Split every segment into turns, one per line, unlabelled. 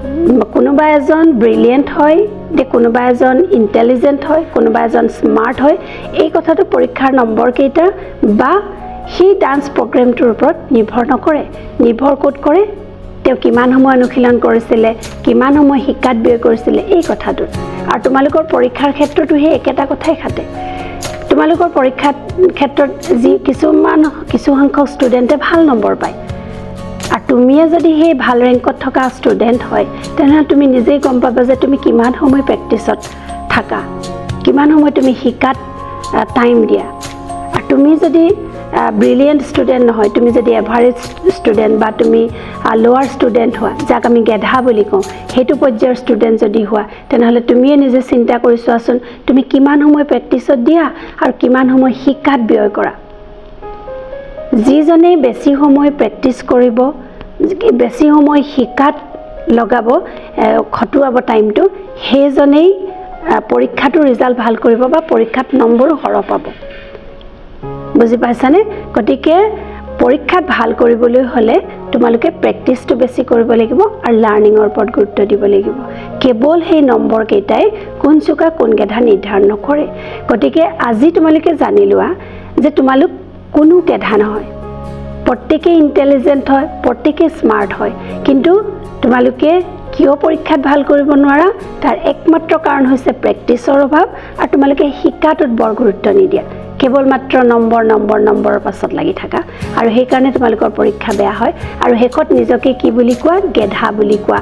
কোনোবা এজন ব্ৰিলিয়েণ্ট হয় নে কোনোবা এজন ইণ্টেলিজেণ্ট হয় কোনোবা এজন স্মাৰ্ট হয় এই কথাটো পৰীক্ষাৰ নম্বৰ কেইটা বা সেই ডান্স প্ৰগ্ৰামটোৰ ওপৰত নিৰ্ভৰ নকৰে নিৰ্ভৰ ক'ত কৰে তেওঁ কিমান সময় অনুশীলন কৰিছিলে কিমান সময় শিকাত ব্যয় কৰিছিলে এই কথাটো আৰু তোমালোকৰ পৰীক্ষাৰ ক্ষেত্ৰতো সেই একেটা কথাই খাটে তোমালোকৰ পৰীক্ষাৰ ক্ষেত্ৰত যি কিছু সংখ্যক ষ্টুডেণ্টে ভাল নম্বৰ পায় আৰু তুমিয়ে যদি সেই ভাল ৰেংকত থকা ষ্টুডেণ্ট হয় তেনেহ'লে তুমি নিজেই গম পাবা যে তুমি কিমান সময় প্ৰেক্টিছত থাকা কিমান সময় তুমি শিকাত টাইম দিয়া আৰু তুমি যদি ব্ৰিলিয়েণ্ট ষ্টুডেণ্ট নহয় তুমি যদি এভাৰেজ ষ্টুডেণ্ট বা তুমি লোৱাৰ ষ্টুডেণ্ট হোৱা যাক আমি গেধা বুলি কওঁ সেইটো পৰ্যায়ৰ ষ্টুডেণ্ট যদি হোৱা তেনেহ'লে তুমিয়ে নিজে চিন্তা কৰি চোৱাচোন তুমি কিমান সময় প্ৰেক্টিছত দিয়া আৰু কিমান সময় শিকাত ব্যয় কৰা যিজনে বেছি সময় প্ৰেক্টিছ কৰিব বেছি সময় শিকাত লগাব খটুৱাব টাইমটো সেইজনেই পৰীক্ষাটো ৰিজাল্ট ভাল কৰিব বা পৰীক্ষাত নম্বৰো সৰহ পাব বুজি পাইছানে গতিকে পৰীক্ষাত ভাল কৰিবলৈ হ'লে তোমালোকে প্ৰেক্টিছটো বেছি কৰিব লাগিব আৰু লাৰ্ণিঙৰ ওপৰত গুৰুত্ব দিব লাগিব কেৱল সেই নম্বৰ কেইটাই কোন চোকা কোন গেধা নিৰ্ধাৰণ নকৰে গতিকে আজি তোমালোকে জানি লোৱা যে তোমালোক কোনো গেধা নহয় প্ৰত্যেকে ইণ্টেলিজেণ্ট হয় প্ৰত্যেকে স্মাৰ্ট হয় কিন্তু তোমালোকে কিয় পৰীক্ষাত ভাল কৰিব নোৱাৰা তাৰ একমাত্ৰ কাৰণ হৈছে প্ৰেক্টিছৰ অভাৱ আৰু তোমালোকে শিকাটোত বৰ গুৰুত্ব নিদিয়া কেৱল মাত্ৰ নম্বৰৰ পাছত লাগি থাকা আৰু সেইকাৰণে তোমালোকৰ পৰীক্ষা বেয়া হয় আৰু শেষত নিজকে কি বুলি কোৱা গেধা বুলি কোৱা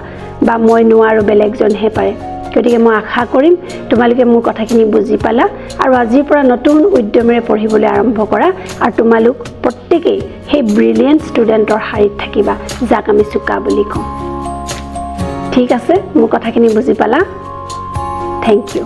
বা মই নোৱাৰো বেলেগজনহে পাৰে গতিকে মই আশা কৰিম তোমালোকে মোৰ কথাখিনি বুজি পালা আৰু আজিৰ পৰা নতুন উদ্যমেৰে পঢ়িবলৈ আৰম্ভ কৰা আৰু তোমালোক প্ৰত্যেকেই সেই ব্ৰিলিয়েণ্ট ষ্টুডেণ্টৰ শাৰীত থাকিবা যাক আমি চোকা বুলি কওঁ ঠিক আছে মোৰ কথাখিনি বুজি পালা থেংক ইউ